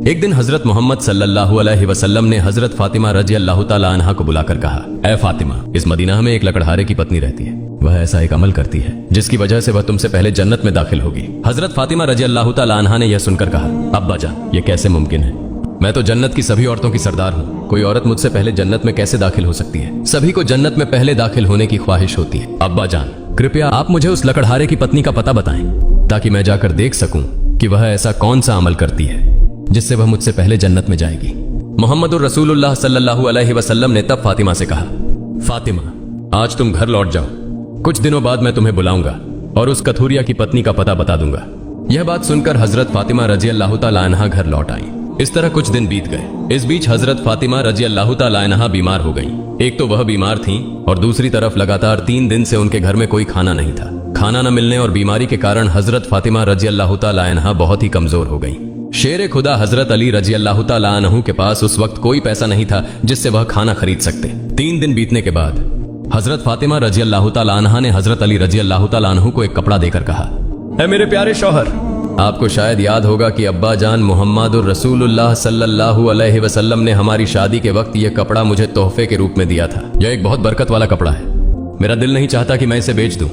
एक दिन हजरत मोहम्मद सल्लल्लाहु अलैहि वसल्लम ने हजरत फातिमा रजी अल्लाह ताला अन्हा को बुलाकर कहा, ऐ फातिमा, इस मदीना में एक लकड़हारे की पत्नी रहती है। वह ऐसा एक अमल करती है जिसकी वजह से वह तुमसे पहले जन्नत में दाखिल होगी। हजरत फातिमा रजी अल्लाह ताला अन्हा ने यह सुनकर कहा, अब्बा जान, ये कैसे मुमकिन है? मैं तो जन्नत की सभी औरतों की सरदार हूँ। कोई औरत मुझसे पहले जन्नत में कैसे दाखिल हो सकती है? सभी को जन्नत में पहले दाखिल होने की ख्वाहिश होती है। अब्बा जान, कृपया आप मुझे उस लकड़हारे की पत्नी का पता बताएं ताकि मैं जाकर देख सकूं कि वह ऐसा कौन सा अमल करती है जिससे वह मुझसे पहले जन्नत में जाएगी। मोहम्मदुर रसूलुल्लाह सल्लल्लाहु अलैहि वसल्लम ने तब फातिमा से कहा, फातिमा, आज तुम घर लौट जाओ। कुछ दिनों बाद मैं तुम्हें बुलाऊंगा और उस कथूरिया की पत्नी का पता बता दूंगा। यह बात सुनकर हजरत फातिमा रजी अल्लाह ताला अन्हा घर लौट आई। इस तरह कुछ दिन बीत गए। इस बीच हजरत फातिमा रजी अल्लाह ताला अन्हा बीमार हो गईं। एक तो वह बीमार थीं और दूसरी तरफ लगातार 3 दिन से उनके घर में कोई खाना नहीं था। खाना न मिलने और बीमारी के कारण हजरत फातिमा रजी अल्लाह ताला अन्हा बहुत ही कमजोर हो गईं। शेर खुदा हजरत अली रजी अल्लाह ताला अन्हु के पास उस वक्त कोई पैसा नहीं था जिससे वह खाना खरीद सकते। 3 दिन बीतने के बाद हजरत फातिमा रजी अल्लाह ताला अन्हा ने हजरत अली रजी अल्लाह ताला अन्हु को एक कपड़ा देकर कहा, ऐ मेरे प्यारे शौहर, आपको शायद याद होगा कि अब्बा जान मोहम्मदुर रसूलुल्लाह सल्लल्लाहु अलैहि वसल्लम ने हमारी शादी के वक्त यह कपड़ा मुझे तोहफे के रूप में दिया था। यह एक बहुत बरकत वाला कपड़ा है। मेरा दिल नहीं चाहता कि मैं इसे बेच दूं,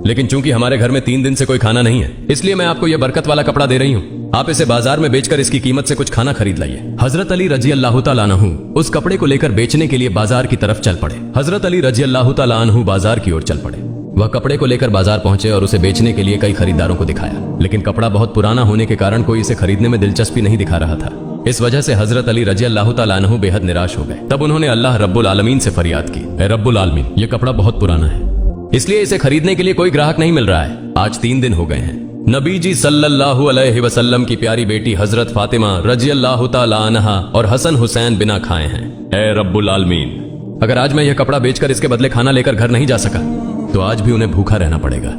लेकिन चूंकि हमारे घर में 3 दिन से कोई खाना नहीं है, इसलिए मैं आपको यह बरकत वाला कपड़ा दे रही हूँ। आप इसे बाजार में बेचकर इसकी कीमत से कुछ खाना खरीद लाइए। हजरत अली रजी अल्लाह ताला अन्हु उस कपड़े को लेकर बेचने के लिए बाजार की तरफ चल पड़े। हजरत अली रजी अल्लाह ताला अन्हु बाजार की ओर चल पड़े। वह कपड़े को लेकर बाजार पहुंचे और उसे बेचने के लिए कई खरीदारों को दिखाया, लेकिन कपड़ा बहुत पुराना होने के कारण कोई इसे खरीदने में दिलचस्पी नहीं दिखा रहा था। इस वजह से हजरत अली रजी अल्लाह ताला अन्हु बेहद निराश हो गए। तब उन्होंने अल्लाह रब्बुल आलमीन से फरियाद की, ऐ रब्बुल आलमीन, यह कपड़ा बहुत पुराना है, इसलिए इसे खरीदने के लिए कोई ग्राहक नहीं मिल रहा है। आज 3 दिन हो गए हैं। नबी जी सल्लल्लाहु अलैहि वसल्लम की प्यारी बेटी हजरत फातिमा रजी अल्लाह ताला अन्हा और हसन हुसैन बिना खाए हैं। ऐ रब्बुल आलमीन, अगर आज मैं यह कपड़ा बेचकर इसके बदले खाना लेकर घर नहीं जा सका तो आज भी उन्हें भूखा रहना पड़ेगा।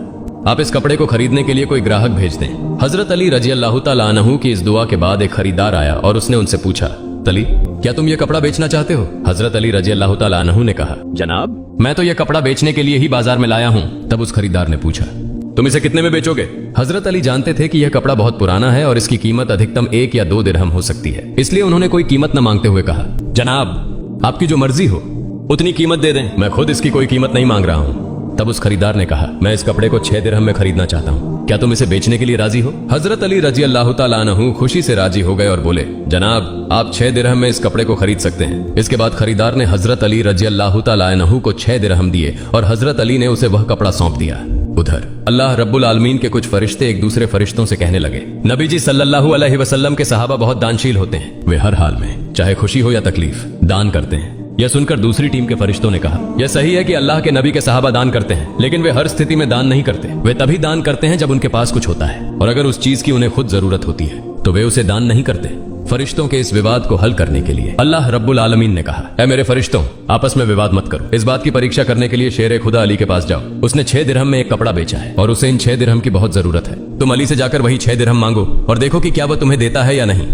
आप इस कपड़े को खरीदने के लिए कोई ग्राहक भेज दें। हजरत अली रजी अल्लाह ताला अन्हु की इस दुआ के बाद एक खरीदार आया और उसने उनसे पूछा, तली, क्या तुम ये कपड़ा बेचना चाहते हो? हजरत अली रजी अल्लाह ताला अन्हु ने कहा, जनाब, मैं तो ये कपड़ा बेचने के लिए ही बाजार में लाया हूँ। तब उस खरीदार ने पूछा, तुम इसे कितने में बेचोगे? हजरत अली जानते थे कि यह कपड़ा बहुत पुराना है और इसकी कीमत अधिकतम 1 या 2 दिरहम हो सकती है, इसलिए उन्होंने कोई कीमत न मांगते हुए कहा, जनाब, आपकी जो मर्जी हो उतनी कीमत दे दें, मैं खुद इसकी कोई कीमत नहीं मांग रहा हूँ। तब उस खरीदार ने कहा, मैं इस कपड़े को 6 दिरहम में खरीदना चाहता हूँ, क्या तुम इसे बेचने के लिए राजी हो? हजरत अली रजी अल्लाह ताला अन्हु खुशी से राजी हो गए और बोले, जनाब, आप 6 दिरहम में इस कपड़े को खरीद सकते हैं। इसके बाद खरीदार ने हजरत अली रजी अल्लाह ताला अन्हु को 6 दिरहम दिए और हजरत अली ने उसे वह कपड़ा सौंप दिया। उधर अल्लाह रब्बुल आलमीन के कुछ फरिश्ते एक दूसरे फरिश्तों से कहने लगे, नबी जी सल्लल्लाहु अलैहि वसल्लम के सहाबा बहुत दानशील होते हैं। वे हर हाल में, चाहे खुशी हो या तकलीफ, दान करते हैं। यह सुनकर दूसरी टीम के फरिश्तों ने कहा, यह सही है कि अल्लाह के नबी के सहाबा दान करते हैं, लेकिन वे हर स्थिति में दान नहीं करते। वे तभी दान करते हैं जब उनके पास कुछ होता है, और अगर उस चीज की उन्हें खुद जरूरत होती है तो वे उसे दान नहीं करते। फरिश्तों के इस विवाद को हल करने के लिए अल्लाह रब्बुल आलमीन ने कहा, ऐ मेरे फरिश्तों, आपस में विवाद मत करो। इस बात की परीक्षा करने के लिए शेर खुदा अली के पास जाओ। उसने 6 दिरहम में एक कपड़ा बेचा है और उसे इन 6 दिरहम की बहुत जरूरत है। तुम अली से जाकर वही 6 दिरहम मांगो और देखो कि क्या वह तुम्हें देता है या नहीं।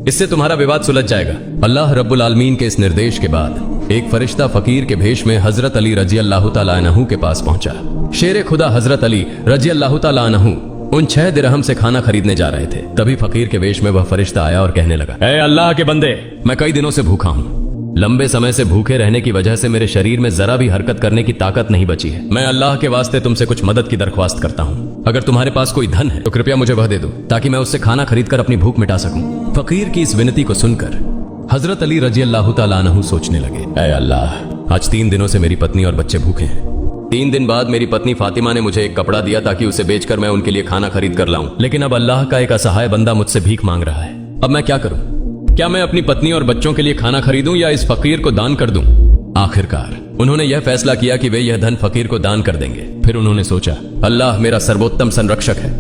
इससे तुम्हारा विवाद सुलझ जाएगा। अल्लाह रब्बुल आलमीन के इस निर्देश के बाद एक फरिश्ता फकीर के भेष में हजरत अली रजी अल्लाह ताला अन्हु के पास पहुंचा। शेर खुदा हजरत अली रजी अल्लाह ताला अन्हु उन 6 दिरहम से खाना खरीदने जा रहे थे। तभी फकीर के वेश में वह फरिश्ता आया और कहने लगा, ऐ अल्लाह के बंदे, मैं कई दिनों से भूखा हूँ। लंबे समय से भूखे रहने की वजह से मेरे शरीर में जरा भी हरकत करने की ताकत नहीं बची है। मैं अल्लाह के वास्ते तुमसे कुछ मदद की दरख्वास्त करता हूँ। अगर तुम्हारे पास कोई धन है तो कृपया मुझे वह दे दो ताकि मैं उससे खाना खरीद कर अपनी भूख मिटा सकूं। फकीर की इस विनती को सुनकर हजरत अली रजी अल्लाह ताला अन्हु सोचने लगे, ऐ अल्लाह, आज 3 दिनों से मेरी पत्नी और बच्चे भूखे हैं। 3 दिन बाद मेरी पत्नी फातिमा ने मुझे एक कपड़ा दिया ताकि उसे बेचकर मैं उनके लिए खाना खरीद कर लाऊं, लेकिन अब अल्लाह का एक असहाय बंदा मुझसे भीख मांग रहा है। अब मैं क्या करूं? क्या मैं अपनी पत्नी और बच्चों के लिए खाना खरीदूं या इस फकीर को दान कर दूं? आखिरकार उन्होंने यह फैसला किया कि वे यह धन फकीर को दान कर देंगे। फिर उन्होंने सोचा, अल्लाह मेरा सर्वोत्तम संरक्षक है,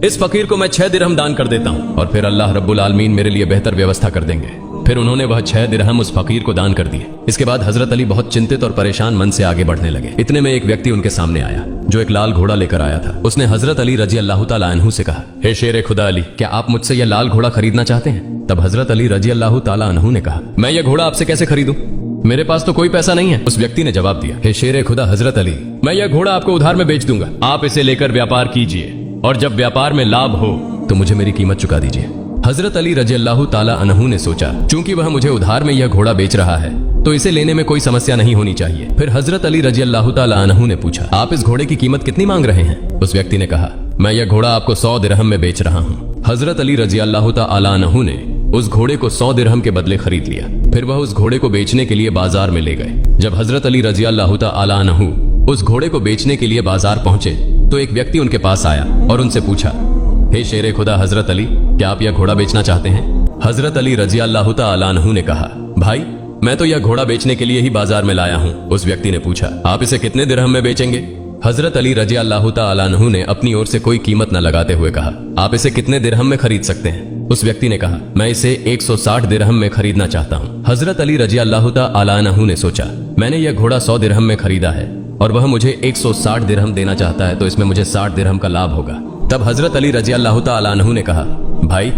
इस फकीर को मैं 6 दिरहम दान कर देता हूं और फिर अल्लाह रब्बुल आलमीन मेरे लिए बेहतर व्यवस्था कर देंगे। फिर उन्होंने वह 6 दिरहम उस फकीर को दान कर दिए। इसके बाद हजरत अली बहुत चिंतित और परेशान मन से आगे बढ़ने लगे। इतने में एक व्यक्ति उनके सामने आया जो एक लाल घोड़ा लेकर आया था। उसने हजरत अली रजी अल्लाह ताला अन्हु से कहा, हे शेर खुदा अली, क्या आप मुझसे यह लाल घोड़ा खरीदना चाहते हैं? तब हजरत अली रजी अल्लाह ताला अन्हु ने कहा, मैं यह घोड़ा आपसे कैसे खरीदूं? मेरे पास तो कोई पैसा नहीं है। उस व्यक्ति ने जवाब दिया, हे शेर खुदा हजरत अली, मैं यह घोड़ा आपको उधार में बेच दूंगा। आप इसे लेकर व्यापार कीजिए और जब व्यापार में लाभ हो तो मुझे मेरी कीमत चुका दीजिए। हजरत अली रज़ियल्लाहु ताला अन्हु ने सोचा, चूंकि वह मुझे उधार में यह घोड़ा बेच रहा है तो इसे लेने में कोई समस्या नहीं होनी चाहिए। फिर हजरत अली रज़ियल्लाहु ताला अन्हु ने पूछा, आप इस घोड़े की कीमत कितनी मांग रहे हैं? उस व्यक्ति ने कहा, मैं यह घोड़ा आपको 100 दिरहम में बेच रहा हूँ। हजरत अली रज़ियल्लाहु ताला अन्हु ने उस घोड़े को 100 दिरहम के बदले खरीद लिया। फिर वह उस घोड़े को बेचने के लिए बाजार में ले गए। जब हजरत अली रज़ियल्लाहु ताला अन्हु उस घोड़े को बेचने के लिए बाजार पहुंचे तो एक व्यक्ति उनके पास आया और उनसे पूछा, हे शेरे खुदा हजरत अली, क्या आप यह घोड़ा बेचना चाहते हैं? हजरत अली रज़ियल्लाहु ताला अन्हु ने कहा, भाई मैं तो यह घोड़ा बेचने के लिए ही बाजार में लाया हूँ। उस व्यक्ति ने पूछा, आप इसे कितने दिरहम में बेचेंगे? हजरत अली रज़ियल्लाहु ताला अन्हु ने अपनी ओर से कोई कीमत न लगाते हुए कहा, आप इसे कितने दिरहम में खरीद सकते हैं? उस व्यक्ति ने कहा, मैं इसे 160 दिरहम में खरीदना चाहता हूँ। हजरत अली रज़ियल्लाहु ताला अन्हु ने सोचा, मैंने यह घोड़ा 100 दिरहम में खरीदा है और वह मुझे 160 दिरहम देना चाहता है, तो इसमें मुझे 60 दिरहम का लाभ होगा। तब हजरत अली रज़ियल्लाहु ताला अन्हु ने कहा, भाई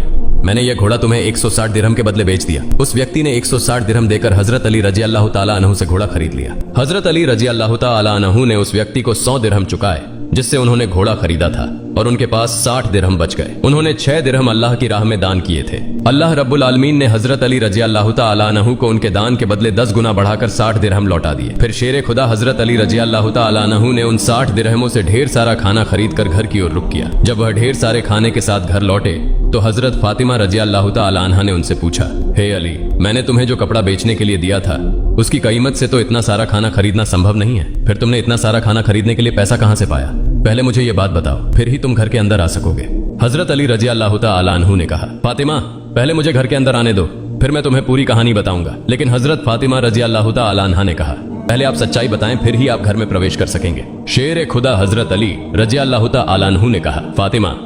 मैंने यह घोड़ा तुम्हें 160 दिरहम के बदले बेच दिया। उस व्यक्ति ने 160 दिरहम देकर हजरत अली रज़ियल्लाहु ताला अन्हु से घोड़ा खरीद लिया। हजरत अली रज़ियल्लाहु ताला अन्हु ने उस व्यक्ति को 100 दिरहम चुकाए जिससे उन्होंने घोड़ा खरीदा था और उनके पास 60 दिरहम बच गए। उन्होंने 6 दिरहम अल्लाह की राह में दान किए थे। अल्लाह रब्बुल आलमीन ने हजरत अली रज़ियल्लाहु ताला अन्हु को उनके दान के बदले 10 गुना बढ़ाकर 60 दिरहम लौटा दिए। फिर शेर खुदा हजरत अली रज़ियल्लाहु ताला अन्हु ने उन 60 दिरहमों से ढेर सारा खाना खरीद कर घर की ओर रुख किया। जब वह ढेर सारे खाने के साथ घर लौटे तो हजरत फातिमा रज़ियल्लाहु ताला अन्हा ने उनसे पूछा, हे अली, मैंने तुम्हें जो कपड़ा बेचने के लिए दिया था उसकी कीमत से तो इतना सारा खाना खरीदना संभव नहीं है। फिर तुमने इतना सारा खाना खरीदने के लिए पैसा कहां से पाया? पहले मुझे ये बात बताओ, फिर ही तुम घर के अंदर आ सकोगे। हजरत अली रज़ियल्लाहु ताला अन्हु ने कहा, फातिमा पहले मुझे घर के अंदर आने दो, फिर मैं तुम्हें पूरी कहानी बताऊंगा। लेकिन हजरत फातिमा रज़ियल्लाहु ताला अन्हा ने कहा, पहले आप सच्चाई बताएं, फिर ही आप घर में प्रवेश कर सकेंगे। शेर खुदा हजरत अली रज़ियल्लाहु ताला अन्हु ने कहा, फातिमा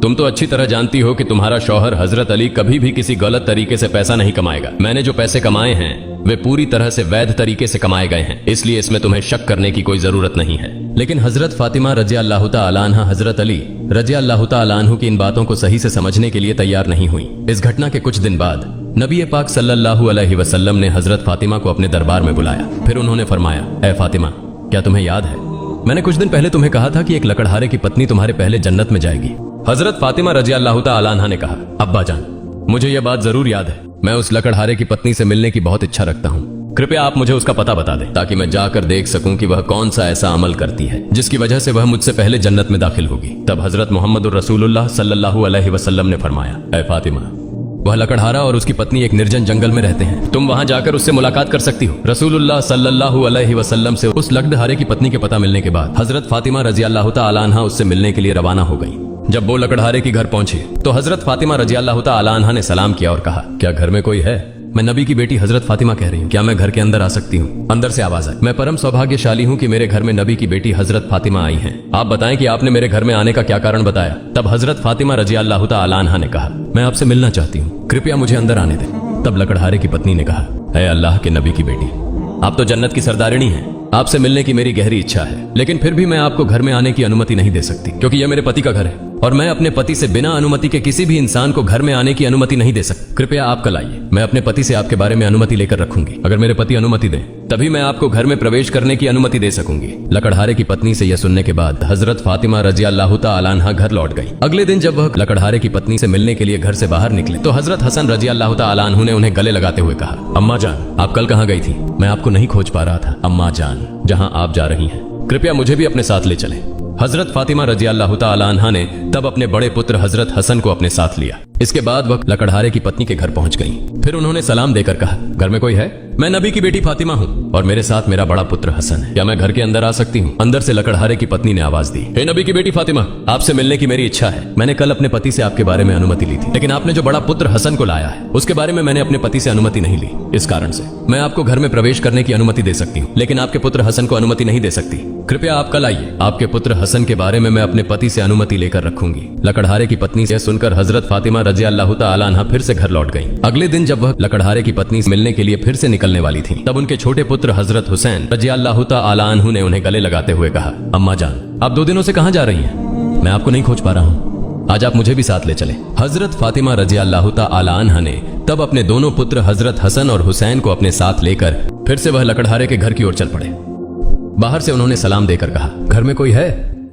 तुम तो अच्छी तरह जानती हो कि तुम्हारा शौहर हजरत अली कभी भी किसी गलत तरीके से पैसा नहीं कमाएगा। मैंने जो पैसे कमाए हैं वे पूरी तरह से वैध तरीके से कमाए गए हैं, इसलिए इसमें तुम्हें शक करने की कोई जरूरत नहीं है। लेकिन हजरत फातिमा रज़ियल्लाहु ताला अन्हा हजरत अली रज़ियल्लाहु ताला अन्हु की इन बातों को सही से समझने के लिए तैयार नहीं हुई। इस घटना के कुछ दिन बाद नबी पाक सल्लल्लाहु अलैहि वसल्लम ने हजरत फातिमा को अपने दरबार में बुलाया। फिर उन्होंने फरमाया, ऐ फातिमा, क्या तुम्हें याद है मैंने कुछ दिन पहले तुम्हें कहा था कि एक लकड़हारे की पत्नी तुम्हारे पहले जन्नत में जाएगी? हजरत फातिमा रज़ियल्लाहु ताला अन्हा ने कहा, अब्बा जान, मुझे यह बात जरूर याद है। मैं उस लकड़हारे की पत्नी से मिलने की बहुत इच्छा रखता हूँ। कृपया आप मुझे उसका पता बता दें ताकि मैं जाकर देख सकूं कि वह कौन सा ऐसा अमल करती है जिसकी वजह से वह मुझसे पहले जन्नत में दाखिल होगी। तब हजरत मोहम्मद रसूलुल्लाह सल्लल्लाहु अलैहि वसल्लम ने फरमाया, ऐ फातिमा, वह लकड़हारा और उसकी पत्नी एक निर्जन जंगल में रहते हैं, तुम वहां जाकर उससे मुलाकात कर सकती हो। रसूलुल्लाह सल्लल्लाहु अलैहि वसल्लम से उस लकड़हारे की पत्नी के पता मिलने के बाद हजरत फातिमा रज़ियल्लाहु ताला अन्हा उससे मिलने के लिए रवाना हो गई। जब वो लकड़हारे की घर पहुंचे तो हजरत फातिमा रज़ियल्लाहु ताला अन्हा ने सलाम किया और कहा, क्या घर में कोई है? मैं नबी की बेटी हजरत फातिमा कह रही हूँ, क्या मैं घर के अंदर आ सकती हूँ? अंदर से आवाज आई, मैं परम सौभाग्यशाली हूँ कि मेरे घर में नबी की बेटी हजरत फातिमा आई हैं। आप बताएं कि आपने मेरे घर में आने का क्या कारण बताया? तब हजरत फातिमा रज़ियल्लाहु ताला अन्हा ने कहा, मैं आपसे मिलना चाहती हूँ, कृपया मुझे अंदर आने दें। तब लकड़हारे की पत्नी ने कहा, ऐ अल्लाह के नबी की बेटी, आप तो जन्नत की सरदारिणी हैं, आपसे मिलने की मेरी गहरी इच्छा है, लेकिन फिर भी मैं आपको घर में आने की अनुमति नहीं दे सकती क्योंकि यह मेरे पति का घर है और मैं अपने पति से बिना अनुमति के किसी भी इंसान को घर में आने की अनुमति नहीं दे सकती। कृपया आप कल आइए, मैं अपने पति से आपके बारे में अनुमति लेकर रखूंगी। अगर मेरे पति अनुमति दें तभी मैं आपको घर में प्रवेश करने की अनुमति दे सकूंगी। लकड़हारे की पत्नी से यह सुनने के बाद हजरत फातिमा रज़ियल्लाहु ताला अन्हा घर लौट गई। अगले दिन जब वह लकड़हारे की पत्नी से मिलने के लिए घर से बाहर निकले तो हजरत हसन रज़ियल्लाहु ताला अन्हु ने उन्हें गले लगाते हुए कहा, अम्मा जान, आप कल कहाँ गई थी? मैं आपको नहीं खोज पा रहा था। अम्मा जान, जहाँ आप जा रही हैं कृपया मुझे भी अपने साथ ले चलें। हजरत फातिमा रज़ियल्लाहु ताला अन्हा ने तब अपने बड़े पुत्र हजरत हसन को अपने साथ लिया। इसके बाद वह लकड़हारे की पत्नी के घर पहुंच गई। फिर उन्होंने सलाम देकर कहा, घर में कोई है? मैं नबी की बेटी फातिमा हूँ और मेरे साथ मेरा बड़ा पुत्र हसन है, क्या मैं घर के अंदर आ सकती हूँ? अंदर से लकड़हारे की पत्नी ने आवाज दी, हे नबी की बेटी फातिमा, आपसे मिलने की मेरी इच्छा है। मैंने कल अपने पति से आपके बारे में अनुमति ली थी, लेकिन आपने जो बड़ा पुत्र हसन को लाया है उसके बारे में मैंने अपने पति से अनुमति नहीं ली। इस कारण से मैं आपको घर में प्रवेश करने की अनुमति दे सकती हूँ, लेकिन आपके पुत्र हसन को अनुमति नहीं दे सकती। कृपया आप कल आइए, आपके पुत्र हसन के बारे में मैं अपने पति से अनुमति लेकर रखूंगी। लकड़हारे की पत्नी से सुनकर हजरत फातिमा रज़ियल्लाहु ताला अन्हा फिर से घर लौट गईं। अगले दिन जब वह लकड़हारे की पत्नी से मिलने के लिए फिर से निकलने वाली थी तब उनके छोटे पुत्र हजरत हुसैन रज़ियल्लाहु ताला अन्हु ने उन्हें गले लगाते हुए कहा, अम्मा जान, आप 2 दिनों से कहाँ जा रही हैं? मैं आपको नहीं खोज पा रहा हूँ, आज आप मुझे भी साथ ले चले। हजरत फातिमा रज़ियल्लाहु ताला अन्हा ने तब अपने दोनों पुत्र हजरत हसन और हुसैन को अपने साथ लेकर फिर से वह लकड़हारे के घर की ओर चल पड़े। बाहर से उन्होंने सलाम देकर कहा, घर में कोई है?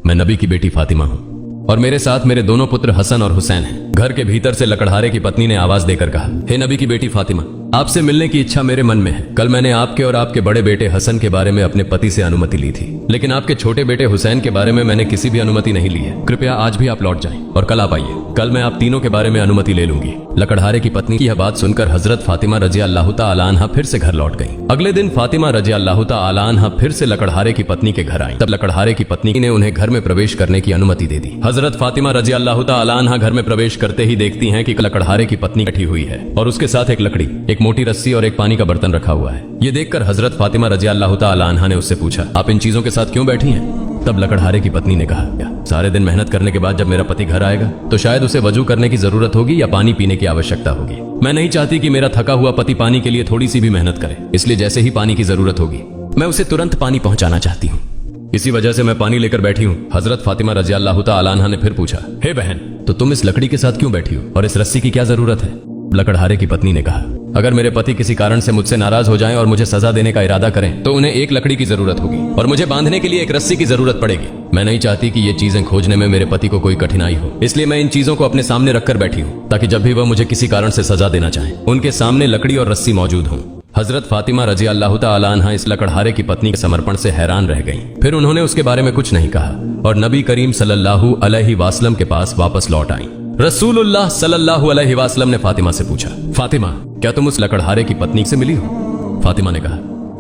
मैं नबी की बेटी फातिमा हूँ। और मेरे साथ मेरे दोनों पुत्र हसन और हुसैन हैं। घर के भीतर से लकड़हारे की पत्नी ने आवाज देकर कहा, हे नबी की बेटी फातिमा, आपसे मिलने की इच्छा मेरे मन में है। कल मैंने आपके और आपके बड़े बेटे हसन के बारे में अपने पति से अनुमति ली थी, लेकिन आपके छोटे बेटे हुसैन के बारे में मैंने किसी भी अनुमति नहीं ली है। कृपया आज भी आप लौट जाएं और कल आप आइए। कल मैं आप तीनों के बारे में अनुमति ले लूंगी। लकड़हारे की पत्नी की यह बात सुनकर हजरत फातिमा रजी अल्लाह तआला अन्हा फिर से घर लौट गई। अगले दिन फातिमा रजी अल्लाह तआला अन्हा फिर से लकड़हारे की पत्नी के घर आई। तब लकड़हारे की पत्नी ने उन्हें घर में प्रवेश करने की अनुमति दे दी। हजरत फातिमा रजी अल्लाह तआला अन्हा घर में प्रवेश करते ही देखती हैं कि लकड़हारे की पत्नी बैठी हुई है और उसके साथ एक लकड़ी, एक मोटी रस्सी और एक पानी का बर्तन रखा हुआ है। ये देखकर हजरत फातिमा रजी अल्लाह तआला अन्हा ने उससे पूछा, आप इन चीजों के साथ क्यों बैठी हैं? तब लकड़हारे की पत्नी ने कहा, सारे दिन मेहनत करने के बाद जब मेरा पति घर आएगा तो शायद उसे वजू करने की जरूरत होगी या पानी पीने की आवश्यकता होगी। मैं नहीं चाहती कि मेरा थका हुआ पति पानी के लिए थोड़ी सी भी मेहनत करे, इसलिए जैसे ही पानी की जरूरत होगी मैं उसे तुरंत पानी पहुंचाना चाहती हूँ। इसी वजह से मैं पानी लेकर बैठी हूँ। हजरत फातिमा रजी अल्लाह तआला अन्हा ने फिर पूछा, हे बहन, तो तुम इस लकड़ी के साथ क्यों बैठी हो और इस रस्सी की क्या जरूरत है? लकड़हारे की पत्नी ने कहा, अगर मेरे पति किसी कारण से मुझसे नाराज हो जाएं और मुझे सजा देने का इरादा करें तो उन्हें एक लकड़ी की जरूरत होगी और मुझे बांधने के लिए एक रस्सी की जरूरत पड़ेगी। मैं नहीं चाहती कि ये चीजें खोजने में मेरे पति को कोई कठिनाई हो, इसलिए मैं इन चीजों को अपने सामने रखकर बैठी हूँ ताकि जब भी वह मुझे किसी कारण से सजा देना चाहे उनके सामने लकड़ी और रस्सी मौजूद हो। हजरत फातिमा रजी अल्लाह तआला अन्हा इस लकड़हारे की पत्नी के समर्पण से हैरान रह गईं। फिर उन्होंने उसके बारे में कुछ नहीं कहा और नबी करीम सल्लल्लाहु अलैहि वसल्लम के पास वापस लौट आईं। रसूलुल्लाह सल्लल्लाहु अलैहि वसल्लम ने फातिमा से पूछा, फातिमा, क्या तुम उस लकड़हारे की पत्नी से मिली हो? फातिमा ने कहा,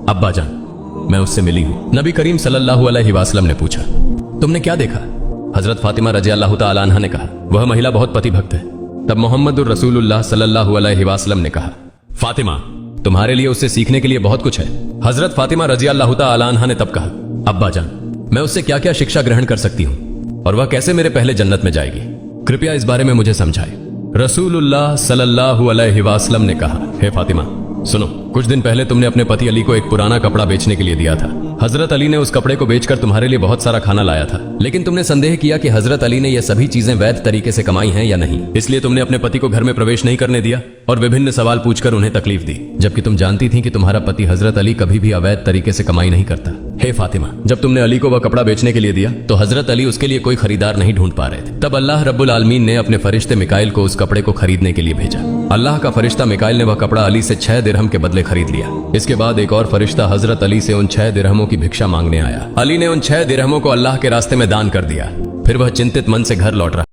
अब्बा जान, मैं उससे मिली हूँ। नबी करीम सल्लल्लाहु अलैहि वसल्लम ने पूछा, तुमने क्या देखा? हजरत फातिमा रजी अल्लाह तआला अन्हा ने कहा, वह महिला बहुत पतिभक्त है। तब मोहम्मदुर रसूलुल्लाह सल्लल्लाहु अलैहि वसल्लम ने कहा, फातिमा, तुम्हारे लिए उससे सीखने के लिए बहुत कुछ है। हजरत फातिमा रजी अल्लाह तआला अन्हा ने तब कहा, अब्बा जान, मैं उससे क्या क्या शिक्षा ग्रहण कर सकती हूँ और वह कैसे मेरे पहले जन्नत में जाएगी? कृपया इस बारे में मुझे समझाए। रसूलुल्लाह सल्लल्लाहु अलैहि वसल्लम ने कहा, हे फातिमा, सुनो, कुछ दिन पहले तुमने अपने पति अली को एक पुराना कपड़ा बेचने के लिए दिया था। हजरत अली ने उस कपड़े को बेचकर तुम्हारे लिए बहुत सारा खाना लाया था, लेकिन तुमने संदेह किया कि हजरत अली ने यह सभी चीजें वैध तरीके से कमाई हैं या नहीं, इसलिए तुमने अपने पति को घर में प्रवेश नहीं करने दिया और विभिन्न सवाल पूछकर उन्हें तकलीफ दी, जबकि तुम जानती थी कि तुम्हारा पति हजरत अली कभी भी अवैध तरीके से कमाई नहीं करता। हे फातिमा, जब तुमने अली को वह कपड़ा बेचने के लिए दिया तो हजरत अली उसके लिए कोई खरीदार नहीं ढूंढ पा रहे थे। तब अल्लाह रब्बुल आलमीन ने अपने फरिश्ते मिकाइल को उस कपड़े को खरीदने के लिए भेजा। अल्लाह का फरिश्ता मिकाइल ने वह कपड़ा अली से 6 दिरहम के बदले खरीद लिया। इसके बाद एक और फरिश्ता हजरत अली से उन 6 दिरहमों की भिक्षा मांगने आया। अली ने उन 6 दिरहमों को अल्लाह के रास्ते में दान कर दिया। फिर वह चिंतित मन से घर लौट रहा।